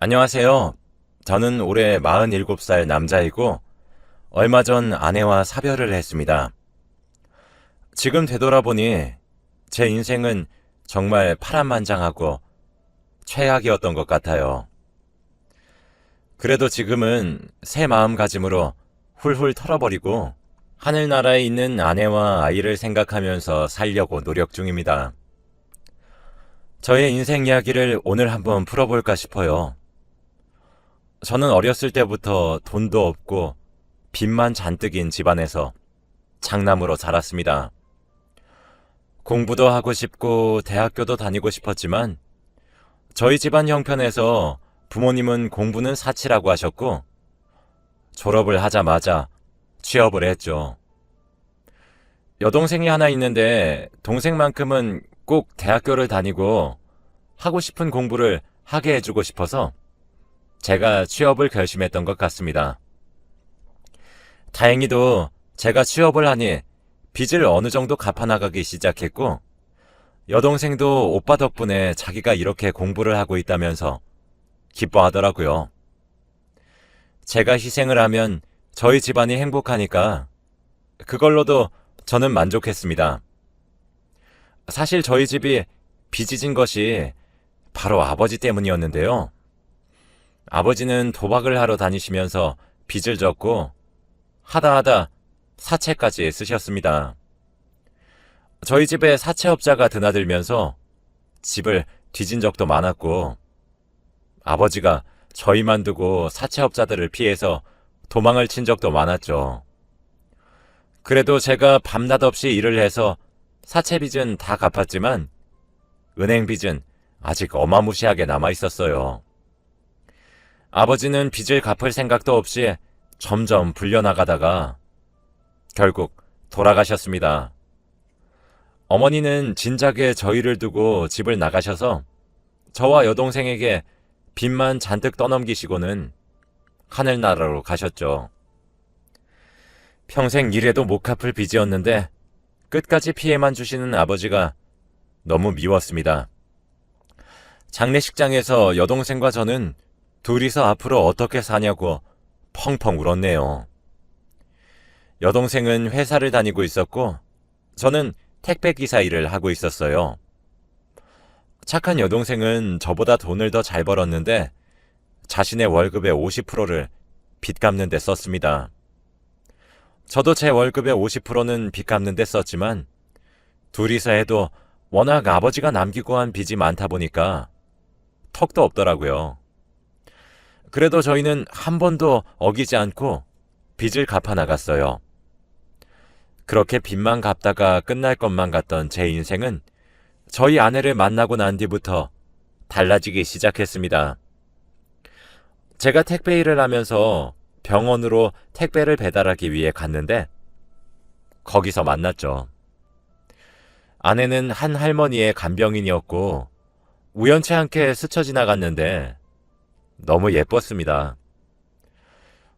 안녕하세요. 저는 올해 47살 남자이고 얼마 전 아내와 사별을 했습니다. 지금 되돌아보니 제 인생은 정말 파란만장하고 최악이었던 것 같아요. 그래도 지금은 새 마음가짐으로 훌훌 털어버리고 하늘나라에 있는 아내와 아이를 생각하면서 살려고 노력 중입니다. 저의 인생 이야기를 오늘 한번 풀어볼까 싶어요. 저는 어렸을 때부터 돈도 없고 빚만 잔뜩인 집안에서 장남으로 자랐습니다. 공부도 하고 싶고 대학교도 다니고 싶었지만 저희 집안 형편에서 부모님은 공부는 사치라고 하셨고 졸업을 하자마자 취업을 했죠. 여동생이 하나 있는데 동생만큼은 꼭 대학교를 다니고 하고 싶은 공부를 하게 해주고 싶어서 제가 취업을 결심했던 것 같습니다. 다행히도 제가 취업을 하니 빚을 어느 정도 갚아나가기 시작했고 여동생도 오빠 덕분에 자기가 이렇게 공부를 하고 있다면서 기뻐하더라고요. 제가 희생을 하면 저희 집안이 행복하니까 그걸로도 저는 만족했습니다. 사실 저희 집이 빚이 진 것이 바로 아버지 때문이었는데요. 아버지는 도박을 하러 다니시면서 빚을 졌고 하다 사채까지 쓰셨습니다. 저희 집에 사채업자가 드나들면서 집을 뒤진 적도 많았고 아버지가 저희만 두고 사채업자들을 피해서 도망을 친 적도 많았죠. 그래도 제가 밤낮 없이 일을 해서 사채빚은 다 갚았지만 은행빚은 아직 어마무시하게 남아있었어요. 아버지는 빚을 갚을 생각도 없이 점점 불려나가다가 결국 돌아가셨습니다. 어머니는 진작에 저희를 두고 집을 나가셔서 저와 여동생에게 빚만 잔뜩 떠넘기시고는 하늘나라로 가셨죠. 평생 일해도 못 갚을 빚이었는데 끝까지 피해만 주시는 아버지가 너무 미웠습니다. 장례식장에서 여동생과 저는 둘이서 앞으로 어떻게 사냐고 펑펑 울었네요. 여동생은 회사를 다니고 있었고 저는 택배기사 일을 하고 있었어요. 착한 여동생은 저보다 돈을 더 잘 벌었는데 자신의 월급의 50%를 빚 갚는 데 썼습니다. 저도 제 월급의 50%는 빚 갚는 데 썼지만 둘이서 해도 워낙 아버지가 남기고 한 빚이 많다 보니까 턱도 없더라고요. 그래도 저희는 한 번도 어기지 않고 빚을 갚아 나갔어요. 그렇게 빚만 갚다가 끝날 것만 같던 제 인생은 저희 아내를 만나고 난 뒤부터 달라지기 시작했습니다. 제가 택배 일을 하면서 병원으로 택배를 배달하기 위해 갔는데 거기서 만났죠. 아내는 한 할머니의 간병인이었고 우연치 않게 스쳐 지나갔는데 너무 예뻤습니다.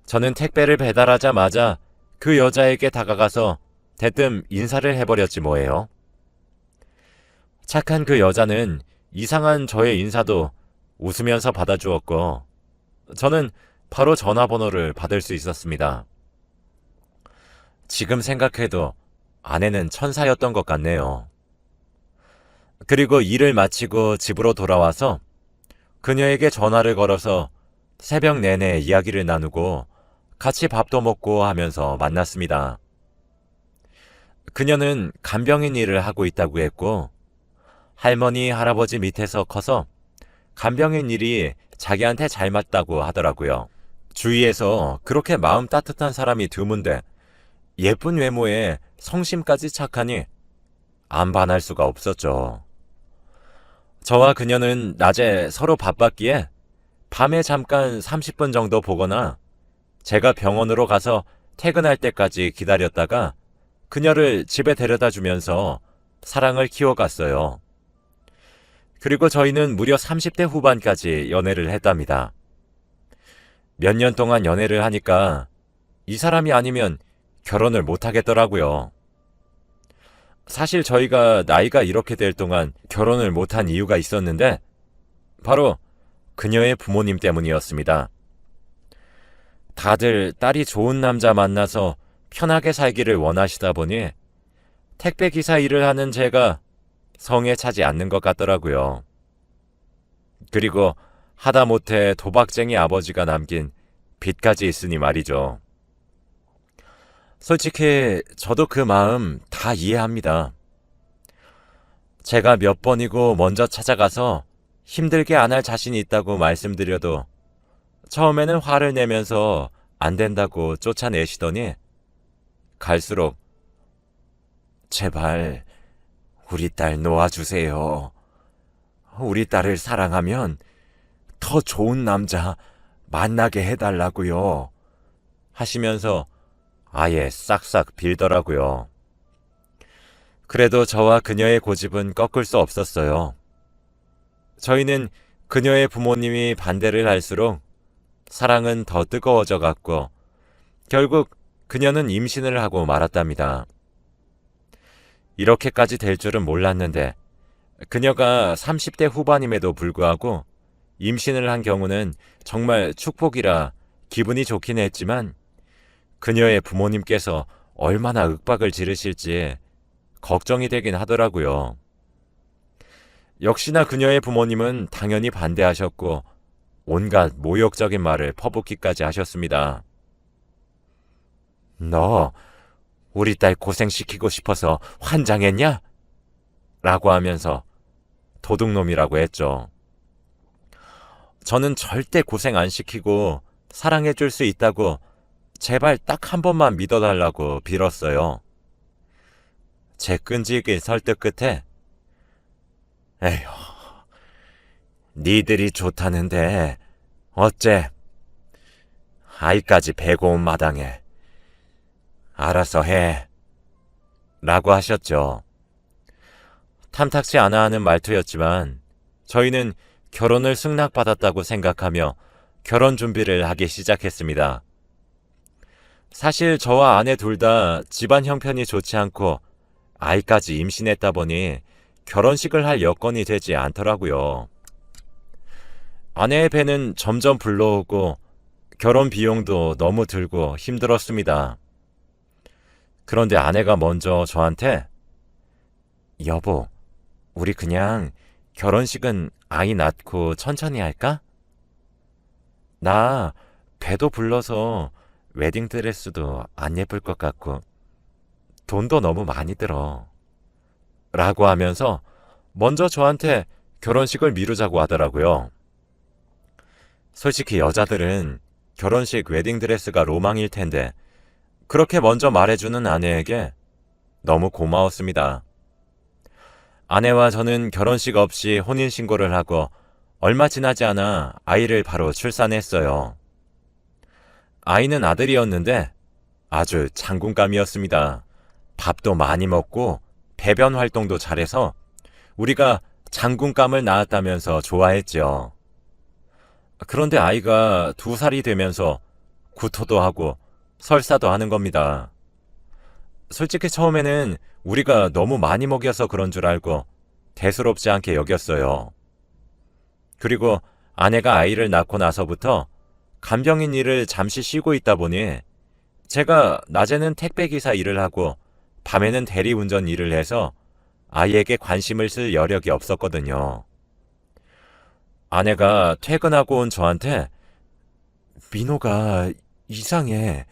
저는 택배를 배달하자마자 그 여자에게 다가가서 대뜸 인사를 해버렸지 뭐예요. 착한 그 여자는 이상한 저의 인사도 웃으면서 받아주었고 저는 바로 전화번호를 받을 수 있었습니다. 지금 생각해도 아내는 천사였던 것 같네요. 그리고 일을 마치고 집으로 돌아와서 그녀에게 전화를 걸어서 새벽 내내 이야기를 나누고 같이 밥도 먹고 하면서 만났습니다. 그녀는 간병인 일을 하고 있다고 했고 할머니, 할아버지 밑에서 커서 간병인 일이 자기한테 잘 맞다고 하더라고요. 주위에서 그렇게 마음 따뜻한 사람이 드문데 예쁜 외모에 성심까지 착하니 안 반할 수가 없었죠. 저와 그녀는 낮에 서로 바빴기에 밤에 잠깐 30분 정도 보거나 제가 병원으로 가서 퇴근할 때까지 기다렸다가 그녀를 집에 데려다 주면서 사랑을 키워갔어요. 그리고 저희는 무려 30대 후반까지 연애를 했답니다. 몇 년 동안 연애를 하니까 이 사람이 아니면 결혼을 못 하겠더라고요. 사실 저희가 나이가 이렇게 될 동안 결혼을 못한 이유가 있었는데 바로 그녀의 부모님 때문이었습니다. 다들 딸이 좋은 남자 만나서 편하게 살기를 원하시다 보니 택배 기사 일을 하는 제가 성에 차지 않는 것 같더라고요. 그리고 하다못해 도박쟁이 아버지가 남긴 빚까지 있으니 말이죠. 솔직히 저도 그 마음 다 이해합니다. 제가 몇 번이고 먼저 찾아가서 힘들게 안 할 자신이 있다고 말씀드려도 처음에는 화를 내면서 안 된다고 쫓아내시더니 갈수록 제발 우리 딸 놓아주세요. 우리 딸을 사랑하면 더 좋은 남자 만나게 해달라고요. 하시면서 아예 싹싹 빌더라고요. 그래도 저와 그녀의 고집은 꺾을 수 없었어요. 저희는 그녀의 부모님이 반대를 할수록 사랑은 더 뜨거워져 갔고 결국 그녀는 임신을 하고 말았답니다. 이렇게까지 될 줄은 몰랐는데 그녀가 30대 후반임에도 불구하고 임신을 한 경우는 정말 축복이라 기분이 좋긴 했지만 그녀의 부모님께서 얼마나 윽박을 지르실지 걱정이 되긴 하더라고요. 역시나 그녀의 부모님은 당연히 반대하셨고 온갖 모욕적인 말을 퍼붓기까지 하셨습니다. 너 우리 딸 고생시키고 싶어서 환장했냐? 라고 하면서 도둑놈이라고 했죠. 저는 절대 고생 안 시키고 사랑해줄 수 있다고 제발 딱 한 번만 믿어달라고 빌었어요. 제 끈질긴 설득 끝에 에휴, 니들이 좋다는데 어째 아이까지 베고 온 마당에 알아서 해 라고 하셨죠. 탐탁치 않아 하는 말투였지만 저희는 결혼을 승낙받았다고 생각하며 결혼 준비를 하기 시작했습니다. 사실 저와 아내 둘 다 집안 형편이 좋지 않고 아이까지 임신했다 보니 결혼식을 할 여건이 되지 않더라고요. 아내의 배는 점점 불러오고 결혼 비용도 너무 들고 힘들었습니다. 그런데 아내가 먼저 저한테 여보, 우리 그냥 결혼식은 아이 낳고 천천히 할까? 나 배도 불러서 웨딩드레스도 안 예쁠 것 같고 돈도 너무 많이 들어 라고 하면서 먼저 저한테 결혼식을 미루자고 하더라고요. 솔직히 여자들은 결혼식 웨딩드레스가 로망일 텐데 그렇게 먼저 말해주는 아내에게 너무 고마웠습니다. 아내와 저는 결혼식 없이 혼인신고를 하고 얼마 지나지 않아 아이를 바로 출산했어요. 아이는 아들이었는데 아주 장군감이었습니다. 밥도 많이 먹고 배변 활동도 잘해서 우리가 장군감을 낳았다면서 좋아했죠. 그런데 아이가 2살이 되면서 구토도 하고 설사도 하는 겁니다. 솔직히 처음에는 우리가 너무 많이 먹여서 그런 줄 알고 대수롭지 않게 여겼어요. 그리고 아내가 아이를 낳고 나서부터 간병인 일을 잠시 쉬고 있다 보니 제가 낮에는 택배기사 일을 하고 밤에는 대리운전 일을 해서 아이에게 관심을 쓸 여력이 없었거든요. 아내가 퇴근하고 온 저한테 민호가 이상해.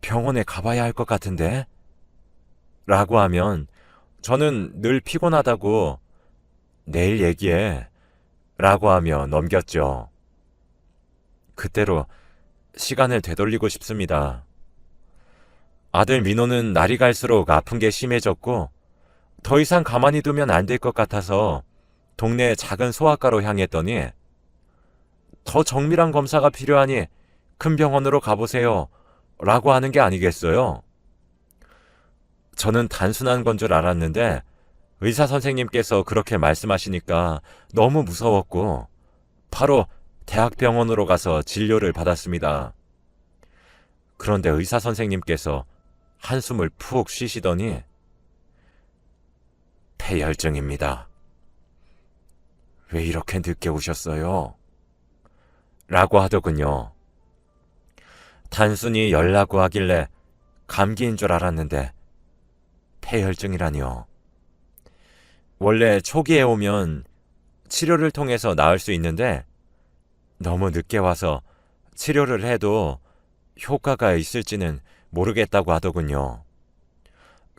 병원에 가봐야 할 것 같은데? 라고 하면 저는 늘 피곤하다고 내일 얘기해 라고 하며 넘겼죠. 그때로 시간을 되돌리고 싶습니다. 아들 민호는 날이 갈수록 아픈 게 심해졌고 더 이상 가만히 두면 안 될 것 같아서 동네 작은 소아과로 향했더니 더 정밀한 검사가 필요하니 큰 병원으로 가보세요 라고 하는 게 아니겠어요? 저는 단순한 건 줄 알았는데 의사 선생님께서 그렇게 말씀하시니까 너무 무서웠고 바로 대학병원으로 가서 진료를 받았습니다. 그런데 의사 선생님께서 한숨을 푹 쉬시더니 폐혈증입니다. 왜 이렇게 늦게 오셨어요? 라고 하더군요. 단순히 열라고 하길래 감기인 줄 알았는데 폐혈증이라니요. 원래 초기에 오면 치료를 통해서 나을 수 있는데 너무 늦게 와서 치료를 해도 효과가 있을지는 모르겠다고 하더군요.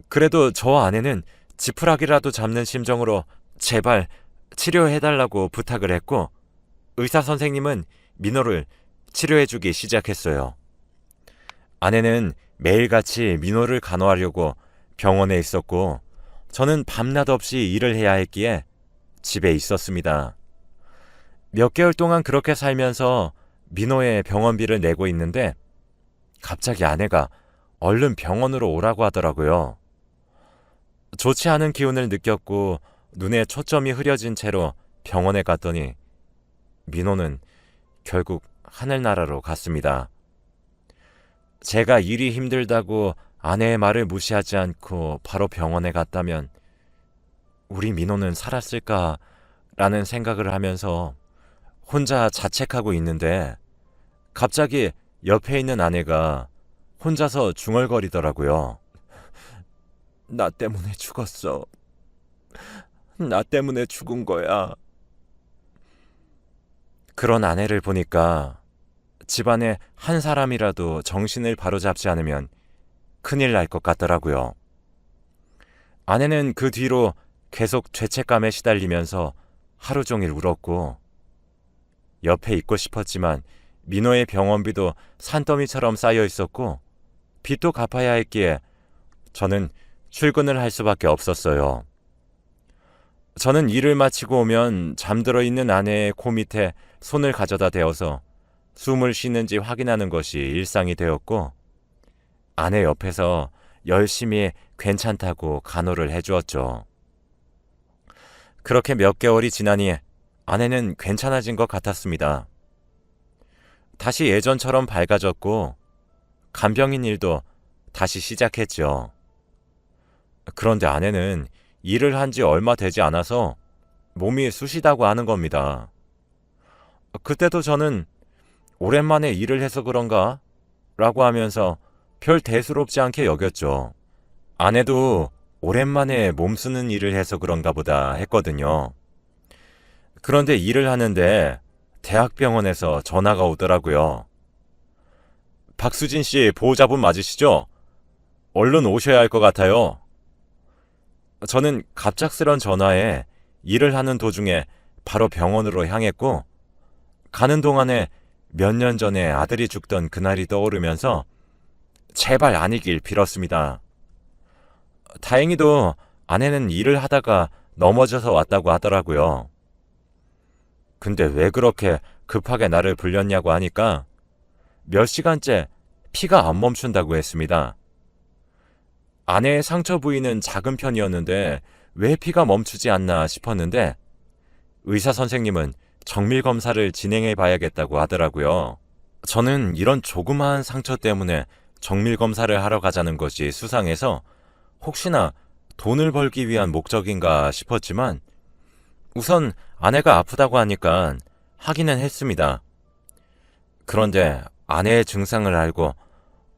그래도 저 아내는 지푸라기라도 잡는 심정으로 제발 치료해달라고 부탁을 했고 의사 선생님은 민호를 치료해주기 시작했어요. 아내는 매일같이 민호를 간호하려고 병원에 있었고 저는 밤낮 없이 일을 해야 했기에 집에 있었습니다. 몇 개월 동안 그렇게 살면서 민호의 병원비를 내고 있는데 갑자기 아내가 얼른 병원으로 오라고 하더라고요. 좋지 않은 기운을 느꼈고 눈에 초점이 흐려진 채로 병원에 갔더니 민호는 결국 하늘나라로 갔습니다. 제가 일이 힘들다고 아내의 말을 무시하지 않고 바로 병원에 갔다면 우리 민호는 살았을까라는 생각을 하면서 혼자 자책하고 있는데 갑자기 옆에 있는 아내가 혼자서 중얼거리더라고요. 나 때문에 죽었어. 나 때문에 죽은 거야. 그런 아내를 보니까 집안에 한 사람이라도 정신을 바로잡지 않으면 큰일 날 것 같더라고요. 아내는 그 뒤로 계속 죄책감에 시달리면서 하루 종일 울었고 옆에 있고 싶었지만 민호의 병원비도 산더미처럼 쌓여 있었고 빚도 갚아야 했기에 저는 출근을 할 수밖에 없었어요. 저는 일을 마치고 오면 잠들어 있는 아내의 코 밑에 손을 가져다 대어서 숨을 쉬는지 확인하는 것이 일상이 되었고 아내 옆에서 열심히 괜찮다고 간호를 해주었죠. 그렇게 몇 개월이 지나니 아내는 괜찮아진 것 같았습니다. 다시 예전처럼 밝아졌고 간병인 일도 다시 시작했죠. 그런데 아내는 일을 한 지 얼마 되지 않아서 몸이 쑤시다고 하는 겁니다. 그때도 저는 오랜만에 일을 해서 그런가? 라고 하면서 별 대수롭지 않게 여겼죠. 아내도 오랜만에 몸 쓰는 일을 해서 그런가 보다 했거든요. 그런데 일을 하는데 대학병원에서 전화가 오더라고요. 박수진 씨 보호자분 맞으시죠? 얼른 오셔야 할 것 같아요. 저는 갑작스런 전화에 일을 하는 도중에 바로 병원으로 향했고 가는 동안에 몇 년 전에 아들이 죽던 그날이 떠오르면서 제발 아니길 빌었습니다. 다행히도 아내는 일을 하다가 넘어져서 왔다고 하더라고요. 근데 왜 그렇게 급하게 나를 불렸냐고 하니까 몇 시간째 피가 안 멈춘다고 했습니다. 아내의 상처 부위는 작은 편이었는데 왜 피가 멈추지 않나 싶었는데 의사 선생님은 정밀 검사를 진행해 봐야겠다고 하더라고요. 저는 이런 조그마한 상처 때문에 정밀 검사를 하러 가자는 것이 수상해서 혹시나 돈을 벌기 위한 목적인가 싶었지만 우선 아내가 아프다고 하니까 하기는 했습니다. 그런데 아내의 증상을 알고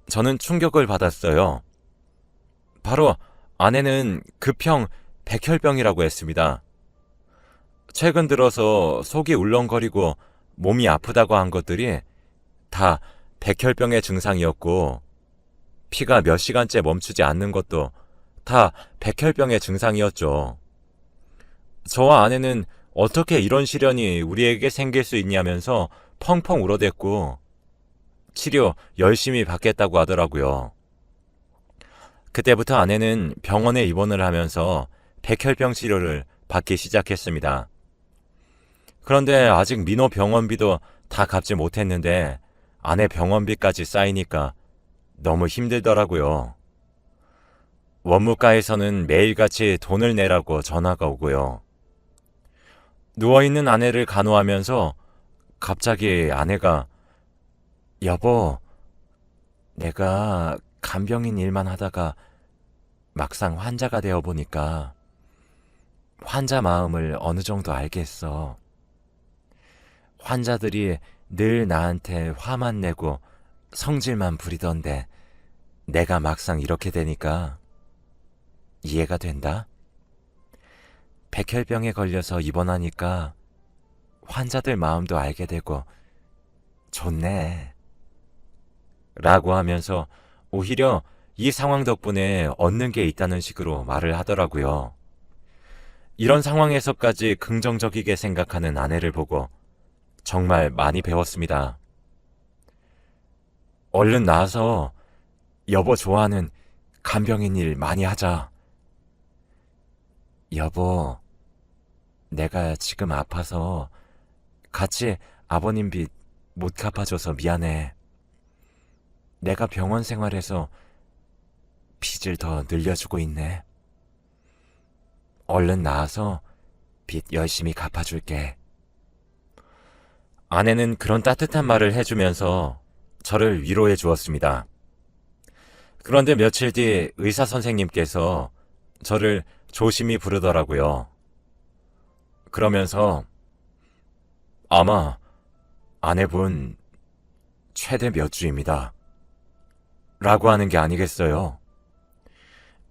저는 충격을 받았어요. 바로 아내는 급형 백혈병이라고 했습니다. 최근 들어서 속이 울렁거리고 몸이 아프다고 한 것들이 다 백혈병의 증상이었고 피가 몇 시간째 멈추지 않는 것도 다 백혈병의 증상이었죠. 저와 아내는 어떻게 이런 시련이 우리에게 생길 수 있냐면서 펑펑 울어댔고 치료 열심히 받겠다고 하더라고요. 그때부터 아내는 병원에 입원을 하면서 백혈병 치료를 받기 시작했습니다. 그런데 아직 민호 병원비도 다 갚지 못했는데 아내 병원비까지 쌓이니까 너무 힘들더라고요. 원무과에서는 매일같이 돈을 내라고 전화가 오고요. 누워있는 아내를 간호하면서 갑자기 아내가 여보, 내가 간병인 일만 하다가 막상 환자가 되어보니까 환자 마음을 어느 정도 알겠어. 환자들이 늘 나한테 화만 내고 성질만 부리던데 내가 막상 이렇게 되니까 이해가 된다. 백혈병에 걸려서 입원하니까 환자들 마음도 알게 되고 좋네. 라고 하면서 오히려 이 상황 덕분에 얻는 게 있다는 식으로 말을 하더라고요. 이런 상황에서까지 긍정적이게 생각하는 아내를 보고 정말 많이 배웠습니다. 얼른 나와서 여보 좋아하는 간병인 일 많이 하자. 여보, 내가 지금 아파서 같이 아버님 빚 못 갚아줘서 미안해. 내가 병원 생활에서 빚을 더 늘려주고 있네. 얼른 나와서 빚 열심히 갚아줄게. 아내는 그런 따뜻한 말을 해주면서 저를 위로해 주었습니다. 그런데 며칠 뒤 의사 선생님께서 저를 조심히 부르더라고요. 그러면서 아마 아내분 최대 몇 주입니다. 라고 하는 게 아니겠어요.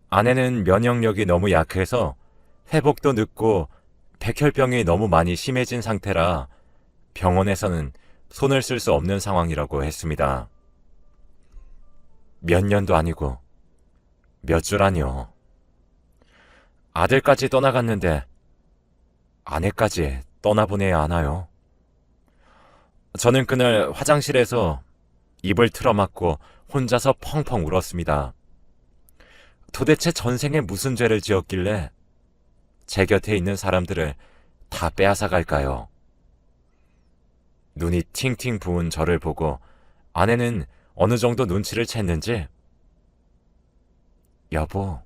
아내는 면역력이 너무 약해서 회복도 늦고 백혈병이 너무 많이 심해진 상태라 병원에서는 손을 쓸 수 없는 상황이라고 했습니다. 몇 년도 아니고 몇 주라니요. 아들까지 떠나갔는데 아내까지 떠나보내야 하나요? 저는 그날 화장실에서 입을 틀어막고 혼자서 펑펑 울었습니다. 도대체 전생에 무슨 죄를 지었길래 제 곁에 있는 사람들을 다 빼앗아 갈까요? 눈이 팅팅 부은 저를 보고 아내는 어느 정도 눈치를 챘는지 여보,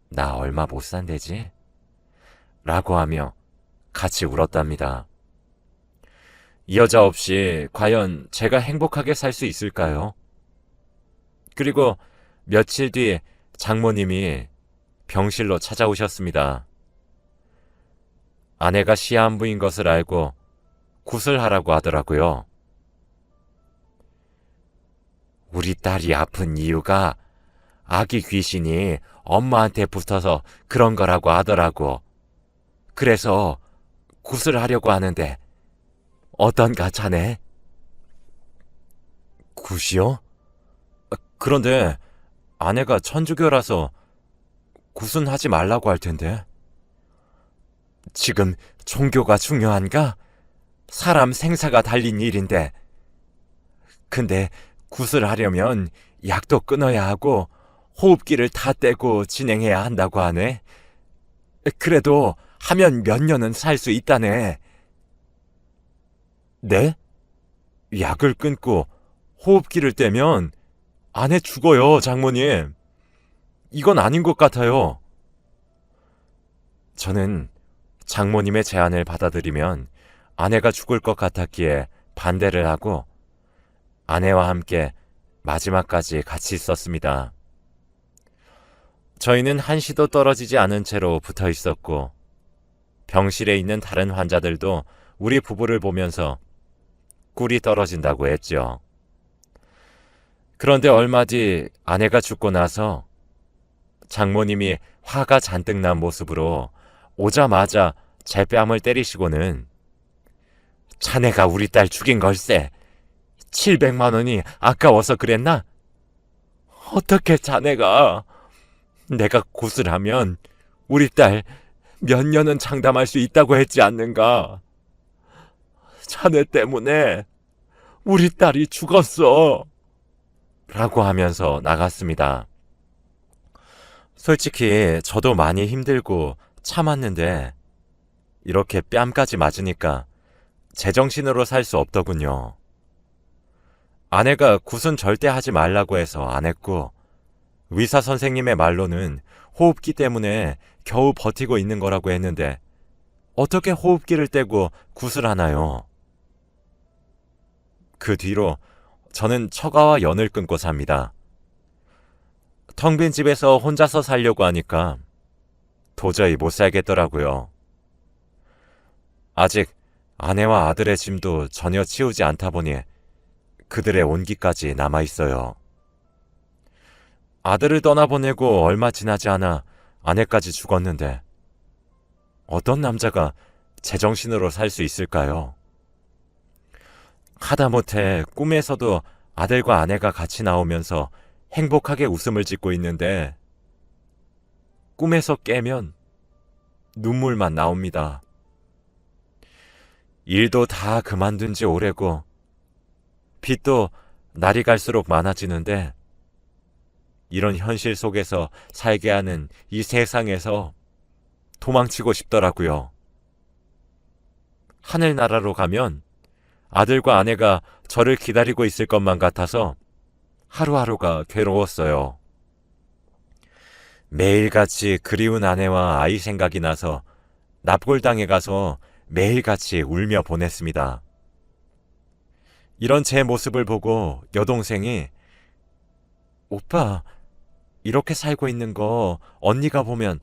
나 얼마 못 산대지? 라고 하며 같이 울었답니다. 이 여자 없이 과연 제가 행복하게 살 수 있을까요? 그리고 며칠 뒤 장모님이 병실로 찾아오셨습니다. 아내가 시한부인 것을 알고 구슬하라고 하더라고요. 우리 딸이 아픈 이유가 아기 귀신이 엄마한테 붙어서 그런 거라고 하더라고. 그래서 구슬하려고 하는데 어떤가 자네? 굿이요? 그런데 아내가 천주교라서 굿은 하지 말라고 할 텐데. 지금 종교가 중요한가? 사람 생사가 달린 일인데. 근데 굿을 하려면 약도 끊어야 하고 호흡기를 다 떼고 진행해야 한다고 하네. 그래도 하면 몇 년은 살 수 있다네. 네? 약을 끊고 호흡기를 떼면 아내 죽어요, 장모님. 이건 아닌 것 같아요. 저는 장모님의 제안을 받아들이면 아내가 죽을 것 같았기에 반대를 하고 아내와 함께 마지막까지 같이 있었습니다. 저희는 한시도 떨어지지 않은 채로 붙어 있었고 병실에 있는 다른 환자들도 우리 부부를 보면서 꿀이 떨어진다고 했죠. 그런데 얼마 뒤 아내가 죽고 나서 장모님이 화가 잔뜩 난 모습으로 오자마자 제 뺨을 때리시고는 자네가 우리 딸 죽인 걸세. 700만 원이 아까워서 그랬나? 어떻게 자네가 내가 굿을 하면 우리 딸 몇 년은 장담할 수 있다고 했지 않는가? 자네 때문에 우리 딸이 죽었어. 라고 하면서 나갔습니다. 솔직히 저도 많이 힘들고 참았는데 이렇게 뺨까지 맞으니까 제정신으로 살 수 없더군요. 아내가 굿은 절대 하지 말라고 해서 안 했고 의사 선생님의 말로는 호흡기 때문에 겨우 버티고 있는 거라고 했는데 어떻게 호흡기를 떼고 굿을 하나요? 그 뒤로 저는 처가와 연을 끊고 삽니다. 텅 빈 집에서 혼자서 살려고 하니까 도저히 못 살겠더라고요. 아직 아내와 아들의 짐도 전혀 치우지 않다 보니 그들의 온기까지 남아 있어요. 아들을 떠나보내고 얼마 지나지 않아 아내까지 죽었는데 어떤 남자가 제정신으로 살 수 있을까요? 하다못해 꿈에서도 아들과 아내가 같이 나오면서 행복하게 웃음을 짓고 있는데 꿈에서 깨면 눈물만 나옵니다. 일도 다 그만둔 지 오래고 빚도 날이 갈수록 많아지는데 이런 현실 속에서 살게 하는 이 세상에서 도망치고 싶더라고요. 하늘나라로 가면 아들과 아내가 저를 기다리고 있을 것만 같아서 하루하루가 괴로웠어요. 매일같이 그리운 아내와 아이 생각이 나서 납골당에 가서 매일같이 울며 보냈습니다. 이런 제 모습을 보고 여동생이 오빠, 이렇게 살고 있는 거 언니가 보면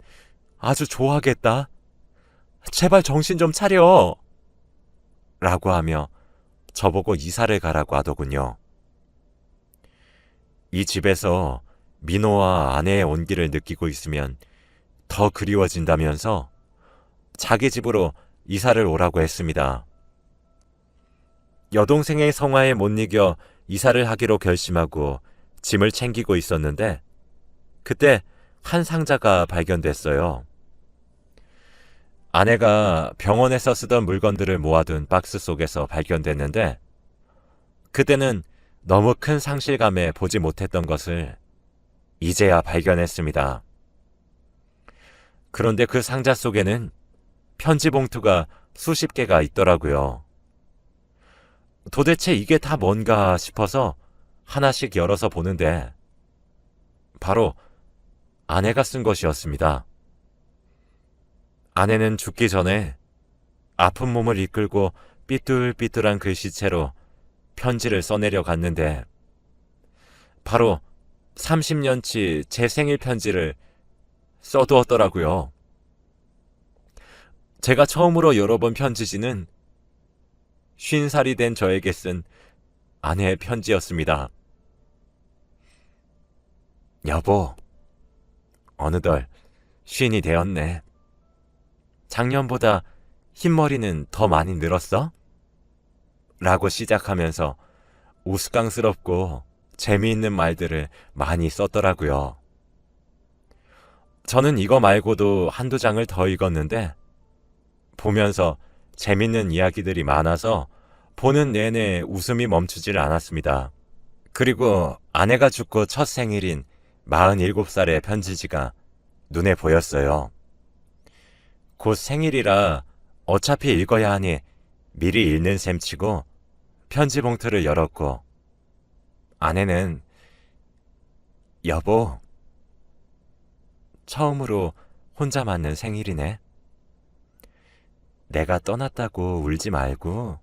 아주 좋아하겠다. 제발 정신 좀 차려. 라고 하며 저보고 이사를 가라고 하더군요. 이 집에서 민호와 아내의 온기를 느끼고 있으면 더 그리워진다면서 자기 집으로 이사를 오라고 했습니다. 여동생의 성화에 못 이겨 이사를 하기로 결심하고 짐을 챙기고 있었는데 그때 한 상자가 발견됐어요. 아내가 병원에서 쓰던 물건들을 모아둔 박스 속에서 발견됐는데 그때는 너무 큰 상실감에 보지 못했던 것을 이제야 발견했습니다. 그런데 그 상자 속에는 편지 봉투가 수십 개가 있더라고요. 도대체 이게 다 뭔가 싶어서 하나씩 열어서 보는데 바로 아내가 쓴 것이었습니다. 아내는 죽기 전에 아픈 몸을 이끌고 삐뚤삐뚤한 글씨체로 편지를 써내려 갔는데 바로 30년치 제 생일 편지를 써두었더라고요. 제가 처음으로 열어본 편지지는 50살이 된 저에게 쓴 아내의 편지였습니다. 여보, 어느덧 50이 되었네. 작년보다 흰머리는 더 많이 늘었어? 라고 시작하면서 우스꽝스럽고 재미있는 말들을 많이 썼더라고요. 저는 이거 말고도 한두 장을 더 읽었는데 보면서 재밌는 이야기들이 많아서 보는 내내 웃음이 멈추질 않았습니다. 그리고 아내가 죽고 첫 생일인 47살의 편지지가 눈에 보였어요. 곧 생일이라 어차피 읽어야 하니 미리 읽는 셈 치고 편지 봉투를 열었고 아내는 여보, 처음으로 혼자 맞는 생일이네. 내가 떠났다고 울지 말고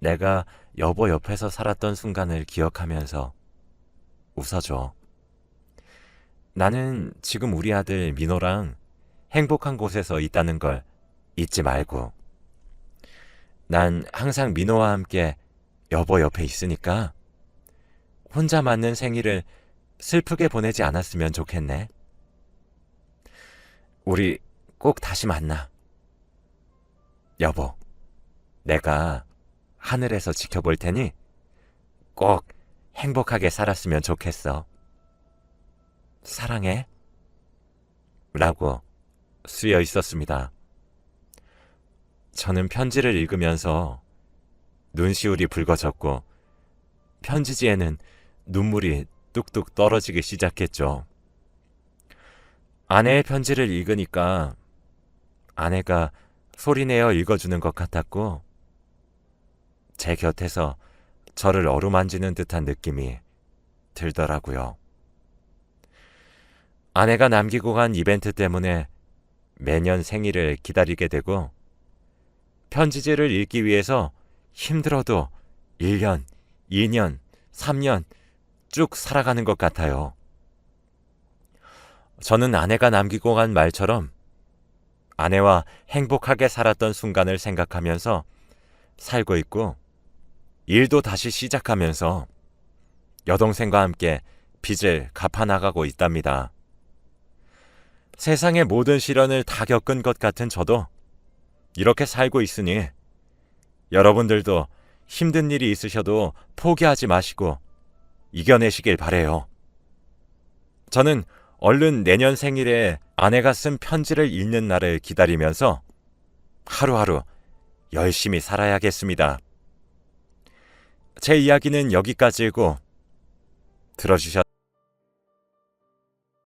내가 여보 옆에서 살았던 순간을 기억하면서 웃어줘. 나는 지금 우리 아들 민호랑 행복한 곳에서 있다는 걸 잊지 말고. 난 항상 민호와 함께 여보 옆에 있으니까 혼자 맞는 생일을 슬프게 보내지 않았으면 좋겠네. 우리 꼭 다시 만나. 여보, 내가 하늘에서 지켜볼 테니 꼭 행복하게 살았으면 좋겠어. 사랑해. 라고 쓰여 있었습니다. 저는 편지를 읽으면서 눈시울이 붉어졌고 편지지에는 눈물이 뚝뚝 떨어지기 시작했죠. 아내의 편지를 읽으니까 아내가 소리내어 읽어주는 것 같았고 제 곁에서 저를 어루만지는 듯한 느낌이 들더라고요. 아내가 남기고 간 이벤트 때문에 매년 생일을 기다리게 되고 편지지를 읽기 위해서 힘들어도 1년, 2년, 3년 쭉 살아가는 것 같아요. 저는 아내가 남기고 간 말처럼 아내와 행복하게 살았던 순간을 생각하면서 살고 있고, 일도 다시 시작하면서 여동생과 함께 빚을 갚아나가고 있답니다. 세상의 모든 시련을 다 겪은 것 같은 저도 이렇게 살고 있으니 여러분들도 힘든 일이 있으셔도 포기하지 마시고 이겨내시길 바래요. 저는 얼른 내년 생일에 아내가 쓴 편지를 읽는 날을 기다리면서 하루하루 열심히 살아야겠습니다. 제 이야기는 여기까지이고 들어주셔서